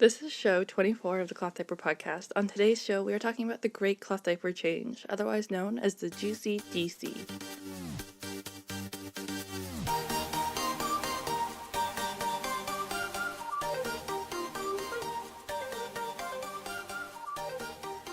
This is show 24 of the Cloth Diaper Podcast. On today's show, we are talking about the Great Cloth Diaper Change, otherwise known as the GCDC.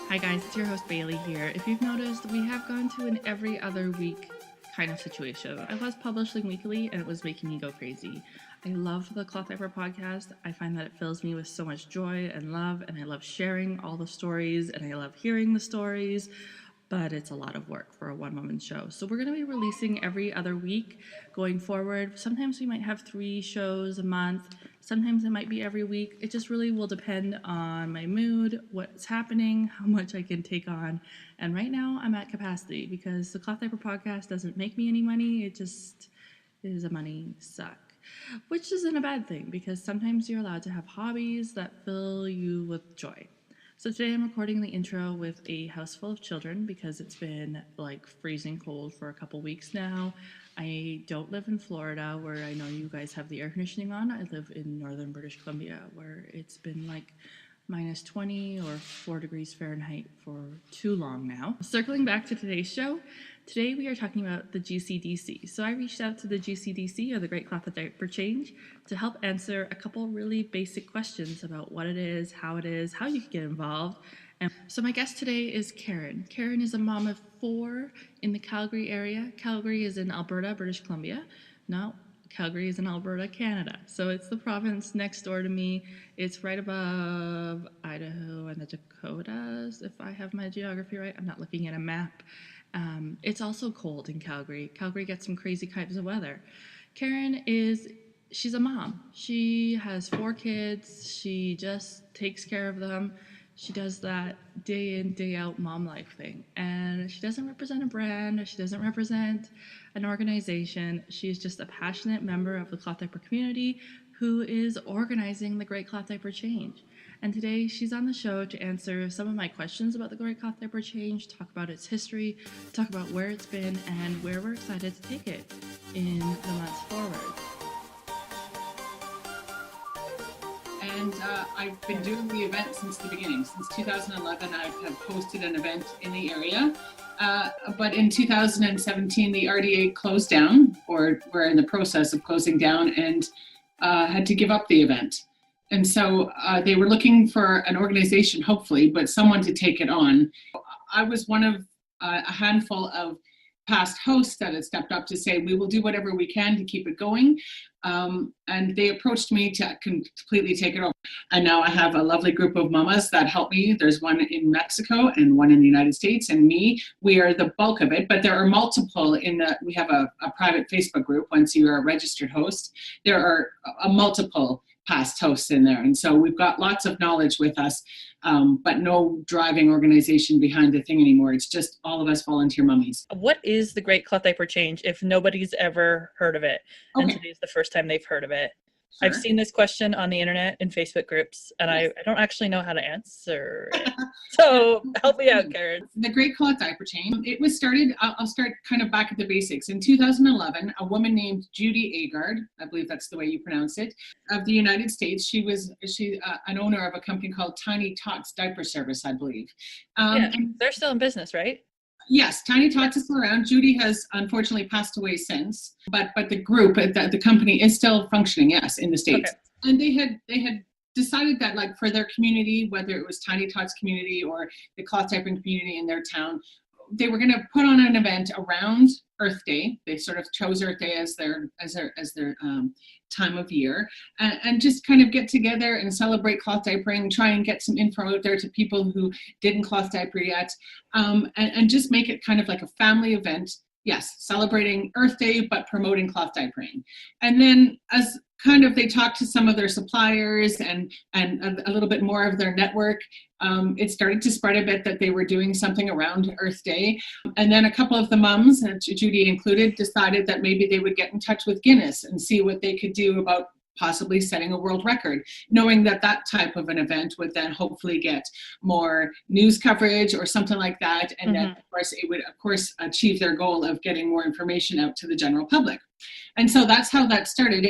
Hi guys, it's your host Bailey here. If you've noticed, we have gone to an every other week kind of situation. I was publishing weekly and it was making me go crazy. I love the Cloth Diaper Podcast. I find that it fills me with so much joy and love, and I love sharing all the stories and I love hearing the stories, but it's a lot of work for a one-woman show. So we're going to be releasing every other week going forward. Sometimes we might have 3 shows a month. Sometimes it might be every week. It just really will depend on my mood, what's happening, how much I can take on. And right now I'm at capacity because the Cloth Diaper Podcast doesn't make me any money. It just is a money suck, which isn't a bad thing because sometimes you're allowed to have hobbies that fill you with joy. So today I'm recording the intro with a house full of children because it's been like freezing cold for a couple weeks now. I don't live in Florida where I know you guys have the air conditioning on. I live in northern British Columbia where it's been like minus 20 or 4 degrees Fahrenheit for too long now. Circling back to today's show, today we are talking about the GCDC. So I reached out to the GCDC, or the Great Cloth Diaper Change, to help answer a couple really basic questions about what it is, how you can get involved. And so my guest today is Karen. Karen is a mom of 4 in the Calgary area. Calgary is in Alberta, British Columbia. No, Calgary is in Alberta, Canada. So it's the province next door to me. It's right above Idaho and the Dakotas, if I have my geography right. I'm not looking at a map. It's also cold in Calgary. Calgary gets some crazy kinds of weather. She's a mom. She has 4 kids. She just takes care of them. She does that day in, day out mom life thing. And she doesn't represent a brand. She doesn't represent an organization. She's just a passionate member of the cloth diaper community who is organizing the Great Cloth Diaper Change. And today she's on the show to answer some of my questions about the Great Cloth Diaper Change, talk about its history, talk about where it's been, and where we're excited to take it in the months forward. And I've been doing the event since the beginning. Since 2011, I have hosted an event in the area. But in 2017, the RDA closed down, or we're in the process of closing down, and had to give up the event. And so they were looking for an organization, hopefully, but someone to take it on. I was one of a handful of past hosts that had stepped up to say, we will do whatever we can to keep it going. And they approached me to completely take it over. And now I have a lovely group of mamas that help me. There's one in Mexico and one in the United States, and me. We are the bulk of it, but there are multiple we have a private Facebook group. Once you are a registered host, there are multiple past hosts in there. And so we've got lots of knowledge with us, but no driving organization behind the thing anymore. It's just all of us volunteer mummies. What is the Great Cloth Diaper Change if nobody's ever heard of it? Okay. And today's the first time they've heard of it. Sure. I've seen this question on the internet in Facebook groups, and Yes. I don't actually know how to answer it. So help me out, Karen. The Great Cloth Diaper Change, it was started, I'll start kind of back at the basics. In 2011, a woman named Judy Agard, I believe that's the way you pronounce it, of the United States, she's an owner of a company called Tiny Tots Diaper Service, I believe. And they're still in business, right? Yes, Tiny Tots is still around. Judy has unfortunately passed away since, but the group, the company is still functioning, yes, in the States. Okay. And they had decided that, like, for their community, whether it was Tiny Tots community or the cloth diapering community in their town, they were going to put on an event around Earth Day. They sort of chose Earth Day as their time of year, and just kind of get together and celebrate cloth diapering, try and get some info out there to people who didn't cloth diaper yet, and just make it kind of like a family event. Yes, celebrating Earth Day, but promoting cloth diapering. And then as kind of they talked to some of their suppliers and a little bit more of their network, it started to spread a bit that they were doing something around Earth Day. And then a couple of the mums, Judy included, decided that maybe they would get in touch with Guinness and see what they could do about possibly setting a world record, knowing that that type of an event would then hopefully get more news coverage or something like that. And then, of course, it would, of course, achieve their goal of getting more information out to the general public. And so that's how that started.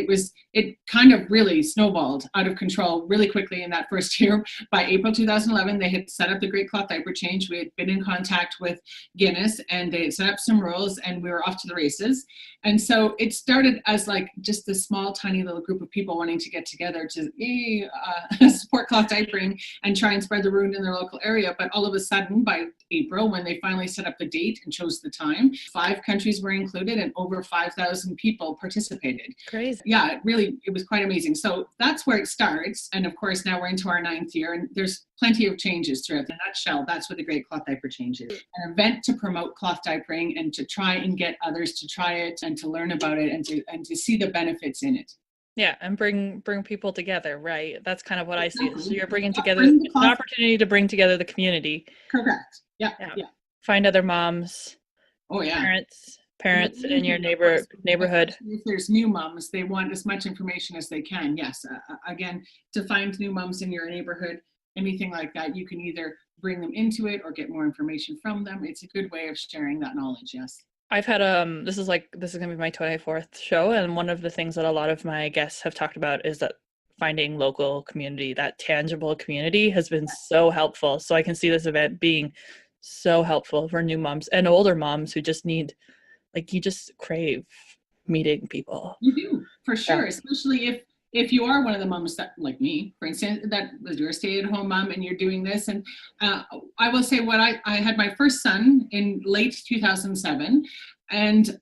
It kind of really snowballed out of control really quickly in that first year. By April 2011, they had set up the Great Cloth Diaper Change. We had been in contact with Guinness, and they had set up some rules, and we were off to the races. And so it started as like just this small, tiny little group of people wanting to get together to support cloth diapering and try and spread the word in their local area. But all of a sudden, by April, when they finally set up the date and chose the time, 5 countries were included and over 5,000 people participated. Crazy. Yeah, it was quite amazing. So that's where it starts. And of course, now we're into our 9th year, and there's plenty of changes throughout. In a nutshell, that's what the Great Cloth Diaper Change is. An event to promote cloth diapering and to try and get others to try it and to learn about it and to see the benefits in it. Yeah, and bring people together, right? That's kind of what I see. So you're bringing together Bring an opportunity to bring together the community. Correct. Yeah. Find other moms. Oh yeah. Parents in your neighborhood. If there's new moms, they want as much information as they can. Yes. Again, to find new moms in your neighborhood, anything like that, you can either bring them into it or get more information from them. It's a good way of sharing that knowledge. Yes. I've had this is gonna be my 24th show, and one of the things that a lot of my guests have talked about is that finding local community, that tangible community, has been so helpful. So I can see this event being so helpful for new moms and older moms who just need, you just crave meeting people. You do, for sure, especially if you are one of the moms that, like me, for instance, that was your stay-at-home mom and you're doing this. And I will say I had my first son in late 2007, and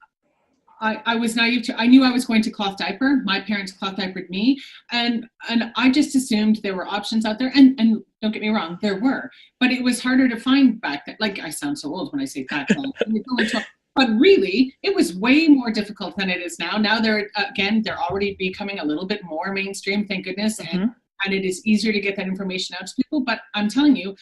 I was naive I knew I was going to cloth diaper. My parents cloth diapered me, and I just assumed there were options out there. And don't get me wrong, there were, but it was harder to find back then. Like, I sound so old when I say back then. But really, it was way more difficult than it is now. Now they're already becoming a little bit more mainstream, thank goodness, and it is easier to get that information out to people. But I'm telling you,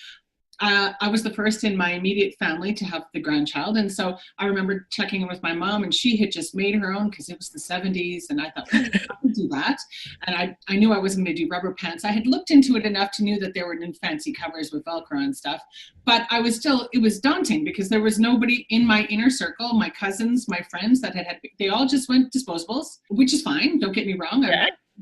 I was the first in my immediate family to have the grandchild. And so I remember checking in with my mom, and she had just made her own because it was the 70s. And I thought, I could do that. And I knew I wasn't going to do rubber pants. I had looked into it enough to know that there were new fancy covers with Velcro and stuff. But it was daunting because there was nobody in my inner circle, my cousins, my friends they all just went disposables, which is fine. Don't get me wrong.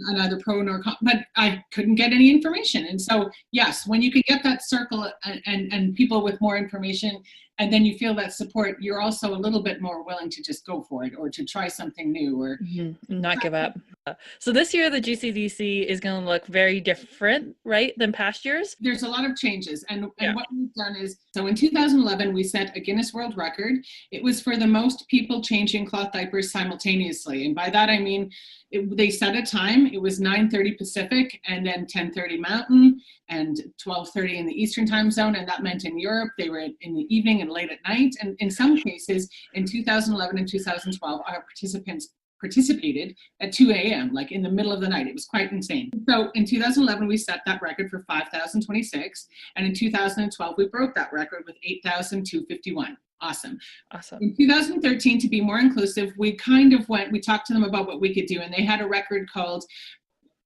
I'm neither pro nor con, but I couldn't get any information. And so, yes, when you can get that circle and people with more information, and then you feel that support, you're also a little bit more willing to just go for it or to try something new or not give up. So this year, the GCDC is going to look very different, right, than past years? There's a lot of changes. And what we've done is, so in 2011, we set a Guinness World Record. It was for the most people changing cloth diapers simultaneously. And by that, I mean, they set a time. It was 9:30 Pacific and then 10:30 Mountain and 12:30 in the Eastern time zone. And that meant in Europe, they were in the evening and late at night. And in some cases, in 2011 and 2012, our participants participated at 2 a.m., like in the middle of the night. It was quite insane. So in 2011, we set that record for 5,026. And in 2012, we broke that record with 8,251. Awesome. In 2013, to be more inclusive, we talked to them about what we could do. And they had a record called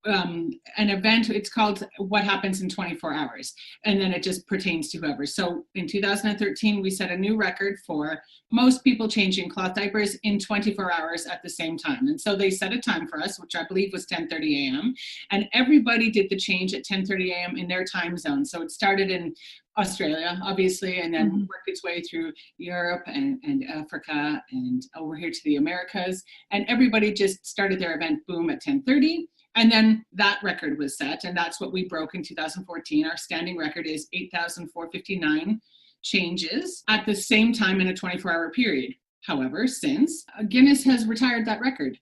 an event. It's called What Happens in 24 Hours. And then it just pertains to whoever. So in 2013, we set a new record for most people changing cloth diapers in 24 hours at the same time. And so they set a time for us, which I believe was 10:30 a.m. And everybody did the change at 10:30 a.m. in their time zone. So it started in Australia, obviously, and then worked its way through Europe and Africa and over here to the Americas. And everybody just started their event, boom, at 10:30. And then that record was set, and that's what we broke in 2014. Our standing record is 8,459 changes at the same time in a 24-hour period. However, since Guinness has retired that record,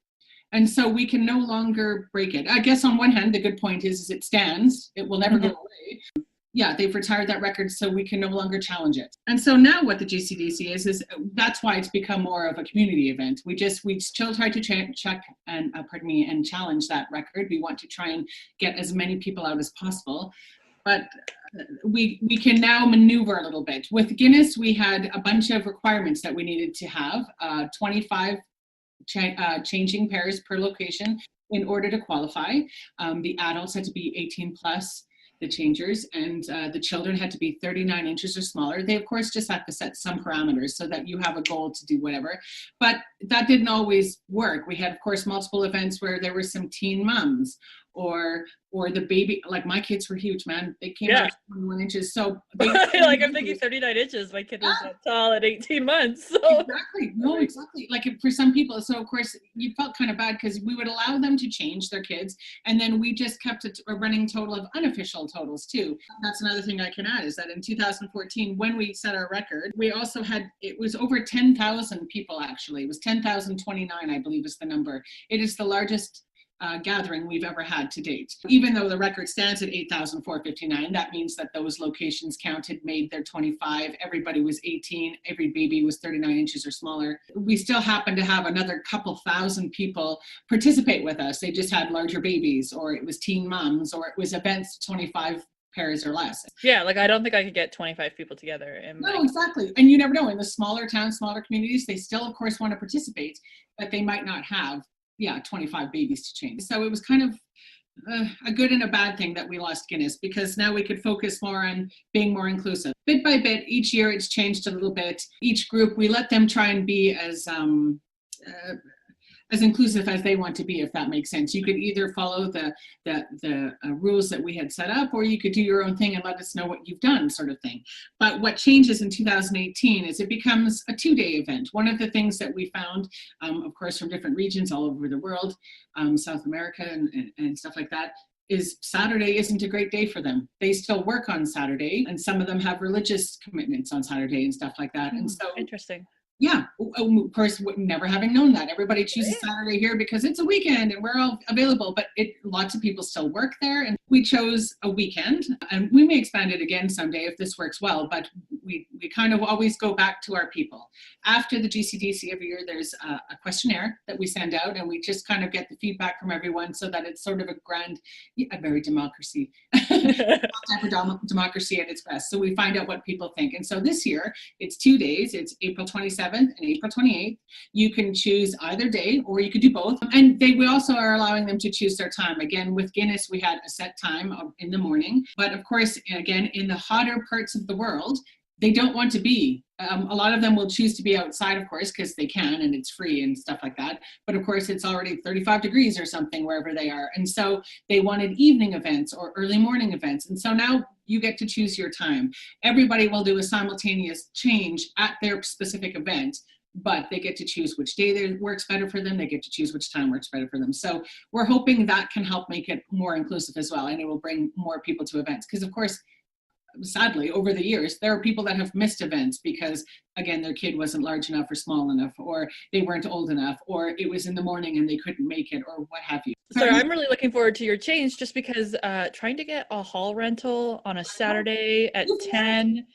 and so we can no longer break it. I guess on one hand, the good point is it stands. It will never go away. Yeah, they've retired that record, so we can no longer challenge it. And so now what the GCDC is that's why it's become more of a community event. We still try to check and challenge that record. We want to try and get as many people out as possible, but we can now maneuver a little bit. With Guinness, we had a bunch of requirements that we needed to have, 25 changing pairs per location in order to qualify. The adults had to be 18 plus. the changers, and the children had to be 39 inches or smaller. They, of course, just have to set some parameters so that you have a goal to do whatever. But that didn't always work. We had, of course, multiple events where there were some teen moms or the baby, like my kids were huge, man. They came out 21 inches. So like I'm thinking 39 inches. My kid was that tall at 18 months. So. Exactly. No, exactly. Like for some people. So of course you felt kind of bad because we would allow them to change their kids. And then we just kept a running total of unofficial totals too. That's another thing I can add is that in 2014, when we set our record, we also had, it was over 10,000 people actually. It was 10,029, I believe is the number. It is the largest gathering we've ever had to date. Even though the record stands at 8,459, that means that those locations counted made their 25, everybody was 18, every baby was 39 inches or smaller. We still happen to have another couple thousand people participate with us. They just had larger babies, or it was teen moms, or it was events 25 pairs or less. Yeah, like I don't think I could get 25 people together. No, exactly. And you never know, in the smaller towns, smaller communities, they still of course want to participate, but they might not have 25 babies to change. So it was kind of a good and a bad thing that we lost Guinness, because now we could focus more on being more inclusive. Bit by bit, each year it's changed a little bit. Each group, we let them try and be as inclusive as they want to be, if that makes sense. You could either follow the rules that we had set up, or you could do your own thing and let us know what you've done, sort of thing. But what changes in 2018 is it becomes a 2-day event. One of the things that we found, of course, from different regions all over the world, South America and stuff like that, is Saturday isn't a great day for them. They still work on Saturday, and some of them have religious commitments on Saturday and stuff like that. And so interesting. Yeah, of course, never having known that. Everybody chooses Saturday here because it's a weekend and we're all available, but lots of people still work there. And we chose a weekend, and we may expand it again someday if this works well, but we kind of always go back to our people. After the GCDC every year, there's a questionnaire that we send out, and we just kind of get the feedback from everyone so that it's sort of a very democracy, democracy at its best. So we find out what people think. And so this year, it's 2 days. It's April 27th and April 28th. You can choose either day, or you could do both. And we also are allowing them to choose their time. Again, with Guinness, we had a set time in the morning. But of course, again, in the hotter parts of the world, they don't want to be. A lot of them will choose to be outside, of course, because they can and it's free and stuff like that. But of course, it's already 35 degrees or something wherever they are. And so they wanted evening events or early morning events. And so now you get to choose your time. Everybody will do a simultaneous change at their specific event, but they get to choose which day works better for them. They get to choose which time works better for them. So we're hoping that can help make it more inclusive as well. And it will bring more people to events. Because of course, sadly, over the years, there are people that have missed events because, again, their kid wasn't large enough or small enough, or they weren't old enough, or it was in the morning and they couldn't make it, or what have you. So I'm really looking forward to your change, just because trying to get a hall rental on a Saturday at 10,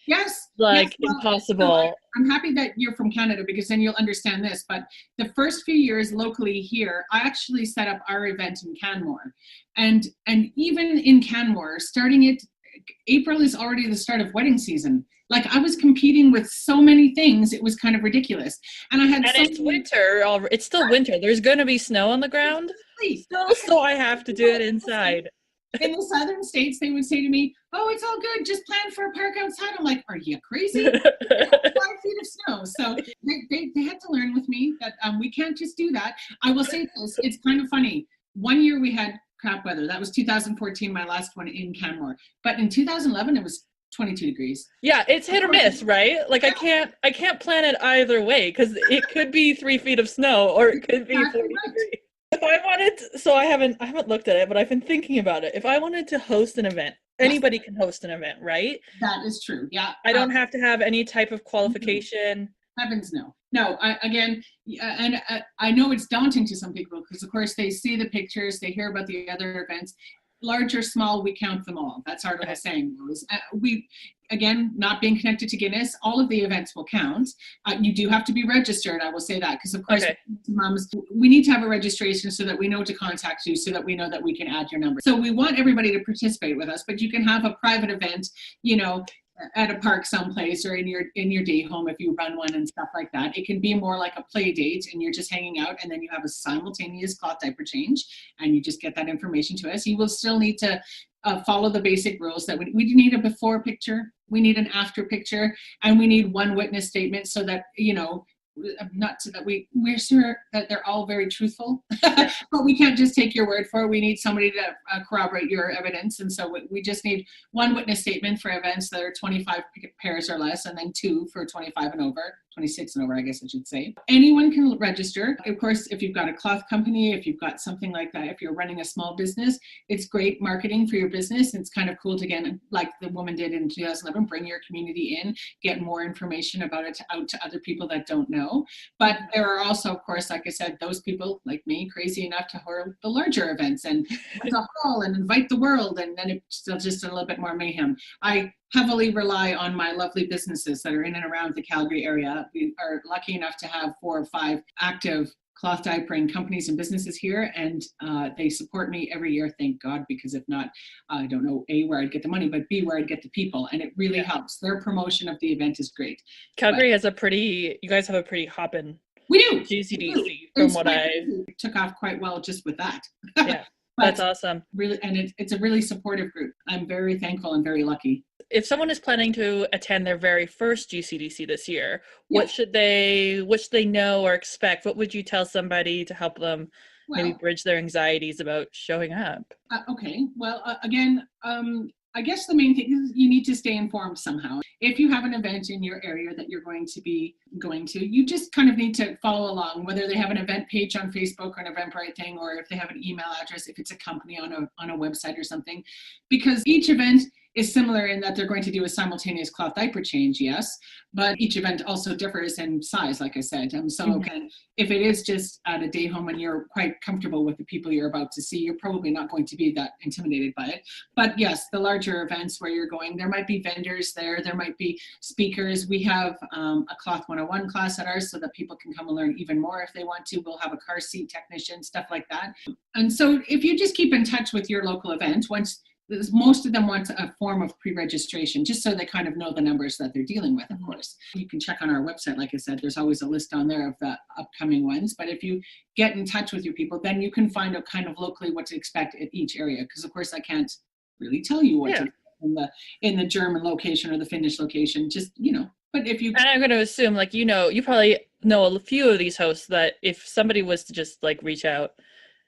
impossible. So I'm happy that you're from Canada, because then you'll understand this. But the first few years locally here, I actually set up our event in Canmore. And even in Canmore, April is already the start of wedding season. Like, I was competing with so many things, it was kind of ridiculous. And it's winter. It's still winter. There's going to be snow on the ground. So I have to do it inside. In the southern states, they would say to me, "Oh, it's all good. Just plan for a park outside." I'm like, "Are you crazy? 5 feet of snow." So they had to learn with me that we can't just do that. I will say this: it's kind of funny. One year we had crap weather. That was 2014, my last one in Canmore. But in 2011, it was 22 degrees. Yeah, it's hit or miss, right? Like, I can't plan it either way, because it could be 3 feet of snow, or it could be 40 degrees. If I wanted, so I haven't looked at it, but I've been thinking about it. If I wanted to host an event, anybody can host an event, right? That is true. Yeah. I don't have to have any type of qualification. Heavens no. No, I know it's daunting to some people, because of course they see the pictures, they hear about the other events. Large or small, we count them all. That's our little saying. We, again, not being connected to Guinness, all of the events will count. You do have to be registered, I will say that, because of course, moms, we need to have a registration so that we know to contact you, so that we know that we can add your number. So we want everybody to participate with us, but you can have a private event, at a park someplace, or in your day home if you run one and stuff like that. It can be more like a play date, and you're just hanging out, and then you have a simultaneous cloth diaper change, and you just get that information to us. You will still need to follow the basic rules that we need a before picture, we need an after picture, and we need one witness statement so that, not so that we're sure that they're all very truthful, Yeah. but we can't just take your word for it. We need somebody to corroborate your evidence. And so we just need one witness statement for events that are 25 pairs or less, and then 2 for 25 and over, 26 and over, I guess I should say. Anyone can register. Of course, if you've got a cloth company, if you've got something like that, if you're running a small business, it's great marketing for your business. It's kind of cool to, again, like the woman did in 2011, bring your community in, get more information about it out to other people that don't know. But there are also, of course, like I said, those people like me, crazy enough to hold the larger events and the hall and invite the world, and then it's still just a little bit more mayhem. I heavily rely on my lovely businesses that are in and around the Calgary area. We are lucky enough to have 4 or 5 active cloth diapering companies and businesses here, and they support me every year, thank God, because if not, I don't know, A, where I'd get the money, but B, where I'd get the people, and it really helps. Their promotion of the event is great. Calgary has you guys have a pretty hoppin' we do GCDC from what it took off quite well just with that. Yeah, that's awesome. Really, and it's a really supportive group. I'm very thankful and very lucky. If someone is planning to attend their very first GCDC this year, what should they know or expect? What would you tell somebody to help them maybe bridge their anxieties about showing up? Okay. Well, again, I guess the main thing is you need to stay informed somehow. If you have an event in your area that you're going to be going to, you just kind of need to follow along, whether they have an event page on Facebook or an Eventbrite thing, or if they have an email address, if it's a company on a website or something, because each event is similar in that they're going to do a simultaneous cloth diaper change, yes, but each event also differs in size, like I said. If it is just at a day home and you're quite comfortable with the people you're about to see, you're probably not going to be that intimidated by it. But yes, the larger events where you're going, there might be vendors there might be speakers. We have a Cloth 101 class at ours so that people can come and learn even more if they want to. We'll have a car seat technician, stuff like that. And so if you just keep in touch with your local event, most of them want a form of pre-registration, just so they kind of know the numbers that they're dealing with, of course. You can check on our website, like I said, there's always a list on there of the upcoming ones. But if you get in touch with your people, then you can find out kind of locally what to expect at each area. Because of course I can't really tell you what to expect in the German location or the Finnish location, just, but if you... And I'm going to assume, you probably know a few of these hosts that if somebody was to just reach out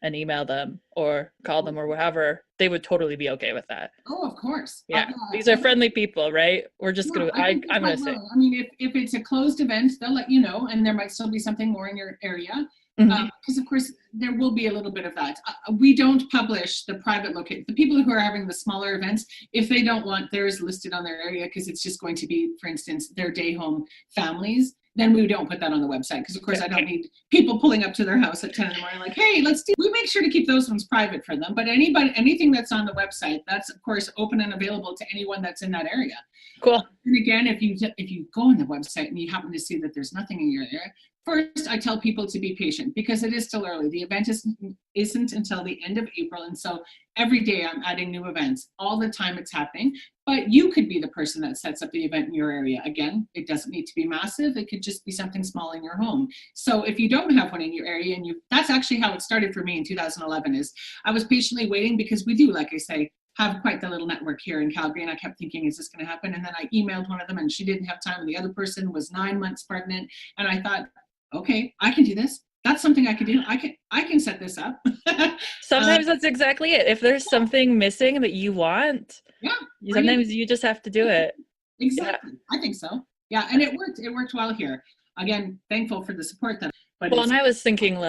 and email them or call them or whatever, they would totally be okay with that. Oh, of course. Yeah. These are friendly people, right? We're just going to, I'm going to say. I mean, if it's a closed event, they'll let you know, and there might still be something more in your area. Because of course there will be a little bit of that. We don't publish the private location. The people who are having the smaller events, if they don't want theirs listed on their area because it's just going to be, for instance, their day home families, then we don't put that on the website because of course I don't need people pulling up to their house at 10 in the morning like, hey, we make sure to keep those ones private for them. But anything that's on the website, that's of course open and available to anyone that's in that area. Cool. And again, if you go on the website and you happen to see that there's nothing in your area, first, I tell people to be patient because it is still early. The event isn't until the end of April. And so every day I'm adding new events. All the time it's happening. But you could be the person that sets up the event in your area. Again, it doesn't need to be massive. It could just be something small in your home. So if you don't have one in your area, that's actually how it started for me in 2011 is I was patiently waiting because we do, like I say, have quite the little network here in Calgary. And I kept thinking, is this going to happen? And then I emailed one of them and she didn't have time. And the other person was 9 months pregnant. And I thought, okay, I can do this. That's something I can do. I can set this up. Sometimes that's exactly it. If there's something missing that you want, sometimes you just have to do it. Exactly. Yeah. I think so. Yeah. And it worked well here. Again, thankful for the support that. And I was thinking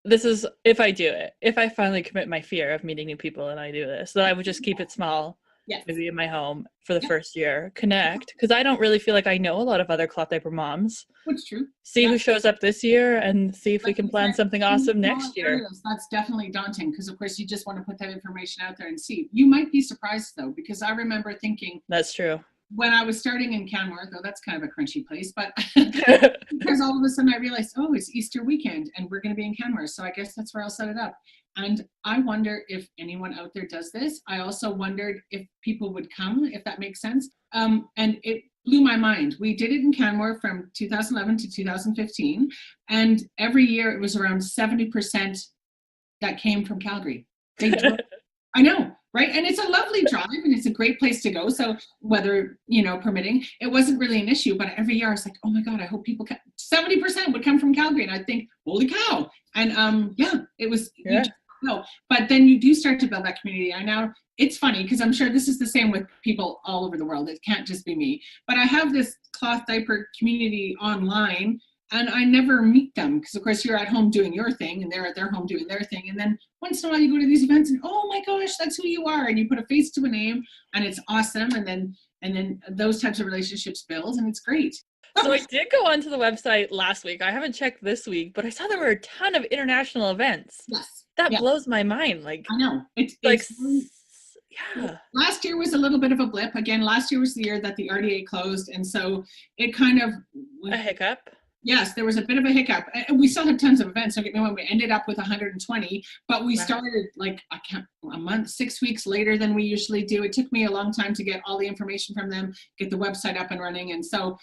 this is, if I do it, if I finally commit my fear of meeting new people and I do this, then I would just keep it small. Yes. Maybe in my home for the first year, connect, because I don't really feel like I know a lot of other cloth diaper moms. That's true. See who shows up this year and see if we can plan something awesome next year. That's definitely daunting because, of course, you just want to put that information out there and see. You might be surprised, though, because I remember thinking. That's true. When I was starting in Canmore, though that's kind of a crunchy place, but because all of a sudden I realized, oh, it's Easter weekend and we're going to be in Canmore. So I guess that's where I'll set it up. And I wonder if anyone out there does this. I also wondered if people would come, if that makes sense. And it blew my mind. We did it in Canmore from 2011 to 2015. And every year it was around 70% that came from Calgary. I know. Right. And it's a lovely drive and it's a great place to go. So weather, permitting, it wasn't really an issue. But every year I was like, oh my God, I hope people 70% would come from Calgary. And I think, holy cow. And yeah, it was, you just don't know. But then you do start to build that community. It's funny because I'm sure this is the same with people all over the world. It can't just be me. But I have this cloth diaper community online. And I never meet them because, of course, you're at home doing your thing and they're at their home doing their thing. And then once in a while you go to these events and, oh my gosh, that's who you are. And you put a face to a name and it's awesome. And then those types of relationships build and it's great. So I did go onto the website last week. I haven't checked this week, but I saw there were a ton of international events. Yes. That blows my mind. Like, I know. It's yeah. Last year was a little bit of a blip. Again, last year was the year that the RDA closed. And so it kind of... A hiccup. Yes, there was a bit of a hiccup. We still had tons of events. Don't get me wrong, we ended up with 120, but we started a month, 6 weeks later than we usually do. It took me a long time to get all the information from them, get the website up and running. And so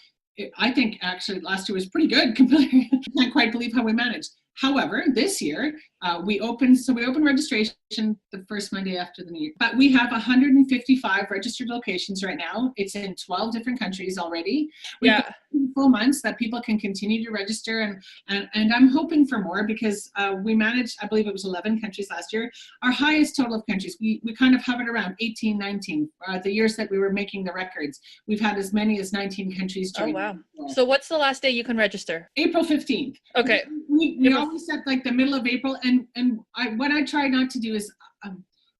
I think actually last year was pretty good. I can't quite believe how we managed. However, this year we opened registration the first Monday after the New Year. But we have 155 registered locations right now. It's in 12 different countries already. We've got full months that people can continue to register, and I'm hoping for more because we managed, I believe it was 11 countries last year. Our highest total of countries, we kind of hovered around 18, 19. The years that we were making the records, we've had as many as 19 countries join. Oh, wow. So what's the last day you can register? April 15th. Okay. We always set like the middle of April, and what I try not to do is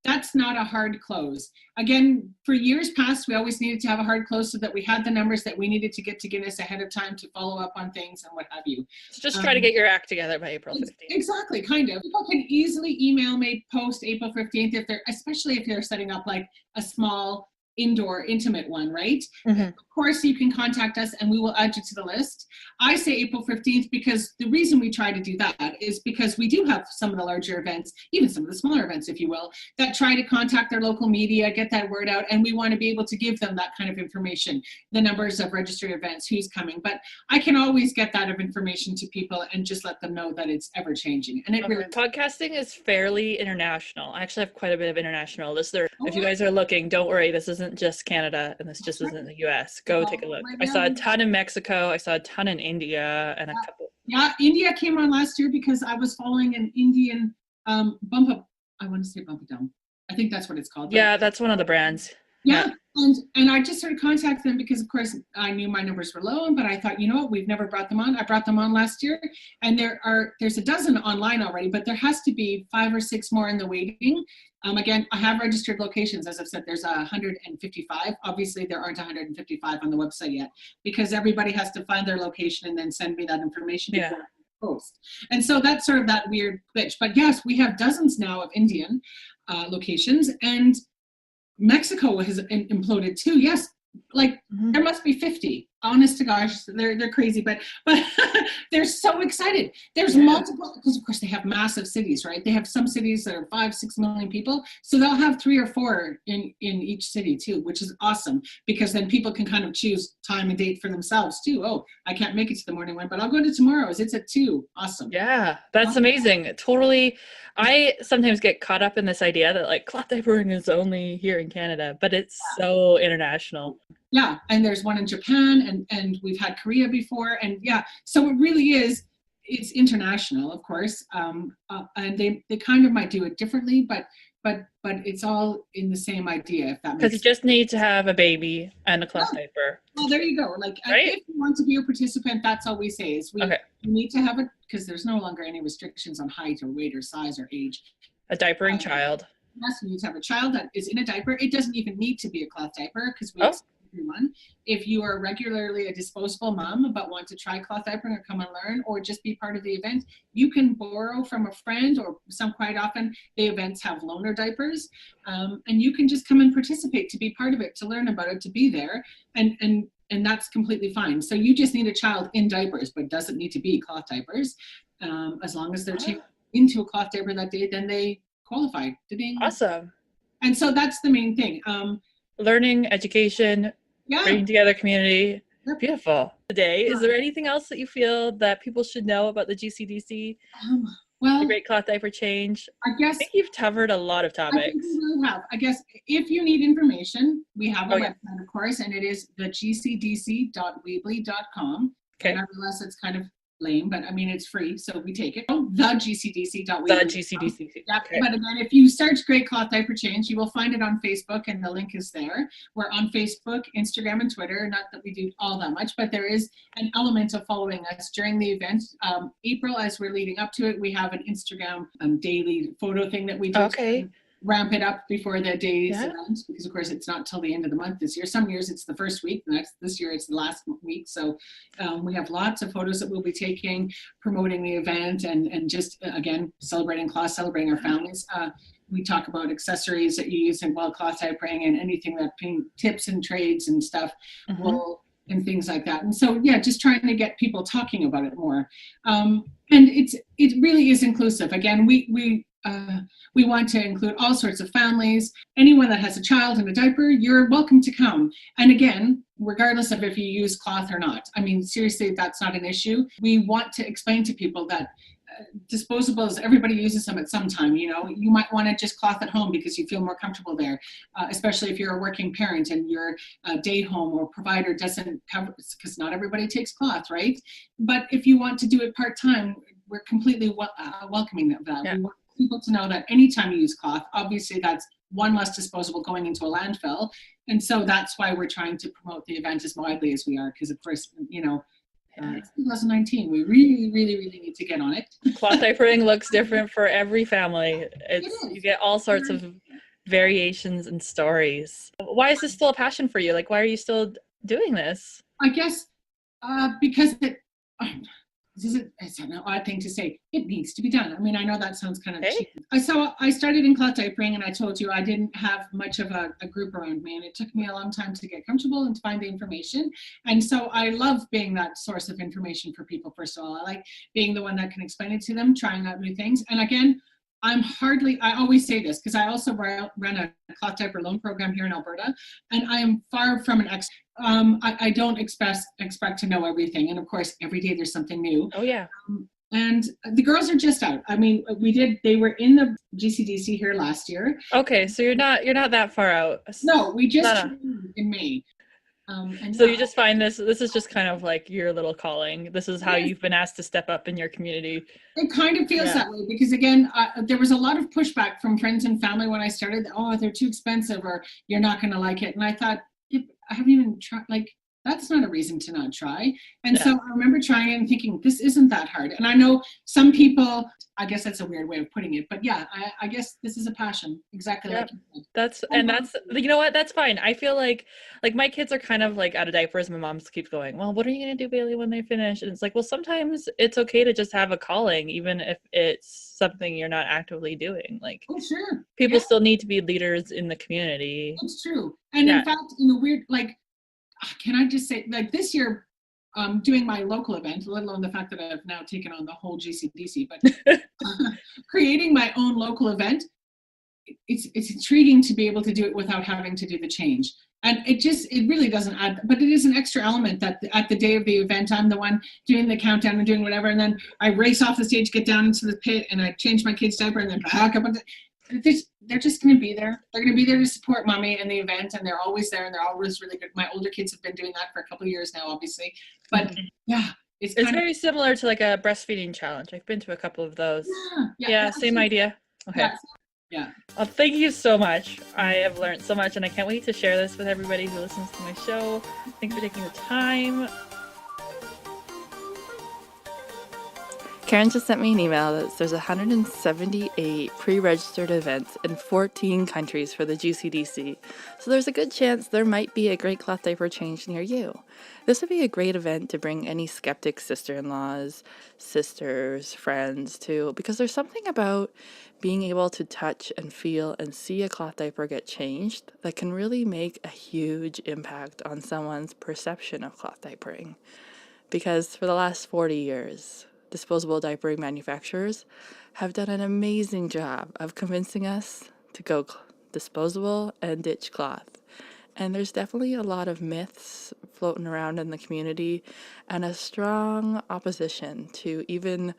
that's not a hard close. Again, for years past, we always needed to have a hard close so that we had the numbers that we needed to get to Guinness ahead of time to follow up on things and what have you. So just try to get your act together by April 15th. Exactly, kind of. People can easily email me post April 15th especially if they're setting up like a small indoor intimate one, right? Mm-hmm. Of course, you can contact us and we will add you to the list. I say April 15th because the reason we try to do that is because we do have some of the larger events, even some of the smaller events, if you will, that try to contact their local media, get that word out, and we want to be able to give them that kind of information, the numbers of registered events, who's coming. But I can always get that information to people and just let them know that it's ever changing. And it really podcasting is fairly international. I actually have quite a bit of international listeners. If you guys are looking, don't worry, this isn't just Canada and this just isn't the US. Go take a look. I saw a ton in Mexico, I saw a ton in India, and a couple. Yeah, India came on last year because I was following an Indian bump up. I want to say bump it down. I think that's what it's called. Yeah, that's one of the brands. Yeah. And I just started contacting them because, of course, I knew my numbers were low, but I thought, you know what, we've never brought them on. I brought them on last year, and there's a dozen online already, but there has to be 5 or 6 more in the waiting. Again, I have registered locations. As I've said, there's 155. Obviously, there aren't 155 on the website yet because everybody has to find their location and then send me that information before I post. And so that's sort of that weird glitch. But yes, we have dozens now of Indian locations, and Mexico has imploded too. Yes, like there must be 50. Honest to gosh, they're crazy, but they're so excited. There's multiple, because of course they have massive cities, right? They have some cities that are 5-6 million people, so they'll have 3 or 4 in each city too, which is awesome because then people can kind of choose time and date for themselves too. Oh, I can't make it to the morning one, but I'll go to tomorrow's. It's at 2. Awesome. Yeah, that's amazing. Totally. I sometimes get caught up in this idea that like cloth diapering is only here in Canada, but it's so international. Yeah, and there's one in Japan, and we've had Korea before, and yeah, so it really is. It's international, of course, and they kind of might do it differently, but it's all in the same idea. If that makes sense. Because you just need to have a baby and a cloth diaper. Well, there you go. Like right? If you want to be a participant, that's all we say is we need to have it because there's no longer any restrictions on height or weight or size or age. A diapering child. Yes, you need to have a child that is in a diaper. It doesn't even need to be a cloth diaper because we everyone. If you are regularly a disposable mom but want to try cloth diapering or come and learn or just be part of the event, you can borrow from a friend, or quite often the events have loaner diapers, and you can just come and participate to be part of it, to learn about it, to be there, and that's completely fine. So you just need a child in diapers, but doesn't need to be cloth diapers. As long as they're changed into a cloth diaper that day, then they qualify. Awesome. And so that's the main thing. Learning, education, bringing together community. Beautiful. Today, is there anything else that you feel that people should know about the GCDC? the Well, Great Cloth Diaper Change. I I guess think you've covered a lot of I think topics. we really have. I guess if you need information, we have a Oh, yeah. website, of course, and it is the gcdc.weebly.com. Okay. And I realize it's kind of lame, but I mean, it's free, so we take it. Oh, the gcdc.weebly. The GCDC. Yeah, Okay. but again, if you search Great Cloth Diaper Change, you will find it on Facebook, and the link is there. We're on Facebook, Instagram, and Twitter. Not that we do all that much, but there is an element of following us during the event. April, as we're leading up to it, we have an Instagram daily photo thing that we do. Okay. To ramp it up before the day's Yeah. event, because of course it's not till the end of the month this year. Some years it's the first week, this year it's the last week. So we have lots of photos that we'll be taking, promoting the event, and just again celebrating cloth, celebrating our families. We talk about accessories that you use in cloth diapering, and anything that tips and trades and stuff will, and things like that. And so yeah, just trying to get people talking about it more. And it really is inclusive. Again, we want to include all sorts of families. Anyone that has a child in a diaper, you're welcome to come. And again, regardless of if you use cloth or not, I mean, seriously, that's not an issue. We want to explain to people that disposables, everybody uses them at some time. You know, you might want to just cloth at home because you feel more comfortable there, especially if you're a working parent and your day home or provider doesn't cover, because not everybody takes cloth, right? But if you want to do it part-time, we're completely welcoming that. Yeah. We want people to know that anytime you use cloth, obviously that's one less disposable going into a landfill. And so that's why we're trying to promote the event as widely as we are, because of course, you know, it's 2019. We really, really, really need to get on it. Cloth diapering looks different for every family. You get all sorts of variations and stories. Why is this still a passion for you? Like, why are you still doing this? I guess because it's an odd thing to say. It needs to be done. I mean, I know that sounds kind of cheap. So I started in cloth diapering, and I told you I didn't have much of a group around me, and it took me a long time to get comfortable and to find the information. And so I love being that source of information for people. First of all, I like being the one that can explain it to them, trying out new things. And again, I always say this because I also run a cloth diaper loan program here in Alberta, and I am far from an expert. I don't expect to know everything, and of course, every day there's something new. Oh yeah. And the girls are just out. I mean, they were in the GCDC here last year. Okay, so you're not that far out. No, we just in May. And so you just find this is just kind of like your little calling. This is how you've been asked to step up in your community. It kind of feels that way because again, there was a lot of pushback from friends and family when I started. Oh, they're too expensive, or you're not going to like it. And I thought, I haven't even tried. Like, that's not a reason to not try. And so I remember trying it and thinking, this isn't that hard. And I know some people, I guess that's a weird way of putting it, but yeah, I guess this is a passion. Exactly. Like you said. That's you know what, that's fine. I feel like my kids are kind of like out of diapers. My mom keeps going, well, what are you gonna do, Bailey, when they finish? And it's like, well, sometimes it's okay to just have a calling, even if it's something you're not actively doing. Like, oh sure, people still need to be leaders in the community. It's true. And in fact, in a weird, like, can I just say, like this year, doing my local event, let alone the fact that I've now taken on the whole GCDC, but creating my own local event, it's intriguing to be able to do it without having to do the change. And it really doesn't add, but it is an extra element that at the day of the event, I'm the one doing the countdown and doing whatever. And then I race off the stage, get down into the pit, and I change my kid's diaper and then back up. They're just going to be there. They're going to be there to support mommy and the event, and they're always there, and they're always really good. My older kids have been doing that for a couple of years now, obviously. But yeah, it's very similar to like a breastfeeding challenge. I've been to a couple of those. Yeah, same idea. Okay. Yeah. Well, thank you so much. I have learned so much, and I can't wait to share this with everybody who listens to my show. Thanks for taking the time. Karen just sent me an email that there's 178 pre-registered events in 14 countries for the GCDC. So there's a good chance there might be a Great Cloth Diaper Change near you. This would be a great event to bring any skeptic sister-in-laws, sisters, friends to, because there's something about being able to touch and feel and see a cloth diaper get changed that can really make a huge impact on someone's perception of cloth diapering. Because for the last 40 years, disposable diapering manufacturers have done an amazing job of convincing us to go disposable and ditch cloth. And there's definitely a lot of myths floating around in the community and a strong opposition to even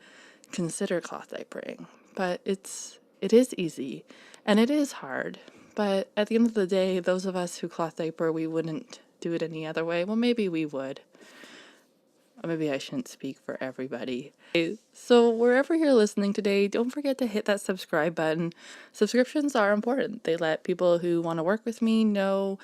consider cloth diapering. But it is easy and it is hard. But at the end of the day, those of us who cloth diaper, we wouldn't do it any other way. Well, maybe we would. Or maybe I shouldn't speak for everybody. So wherever you're listening today, don't forget to hit that subscribe button. Subscriptions are important. They let people who want to work with me know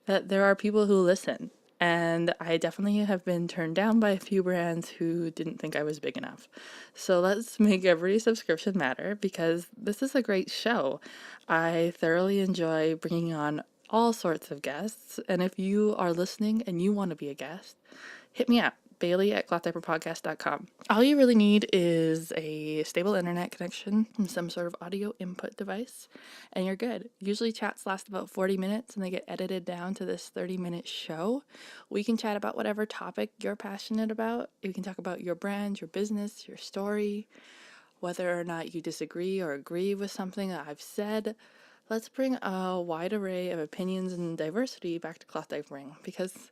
that there are people who listen. And I definitely have been turned down by a few brands who didn't think I was big enough. So let's make every subscription matter, because this is a great show. I thoroughly enjoy bringing on all sorts of guests. And if you are listening and you want to be a guest, hit me up, Bailey@clothdiaperpodcast.com. All you really need is a stable internet connection and some sort of audio input device, and you're good. Usually chats last about 40 minutes and they get edited down to this 30-minute show. We can chat about whatever topic you're passionate about. We can talk about your brand, your business, your story, whether or not you disagree or agree with something that I've said. Let's bring a wide array of opinions and diversity back to cloth diapering, because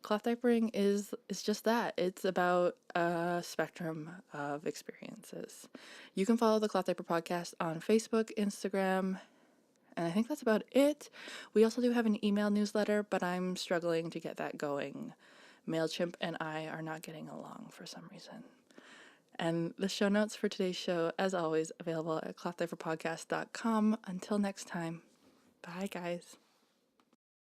cloth diapering is just that. It's about a spectrum of experiences. You can follow the Cloth Diaper Podcast on Facebook, Instagram, and I think that's about it. We also do have an email newsletter, but I'm struggling to get that going. MailChimp and I are not getting along for some reason. And the show notes for today's show, as always, available at clothdiaperpodcast.com. Until next time, bye guys.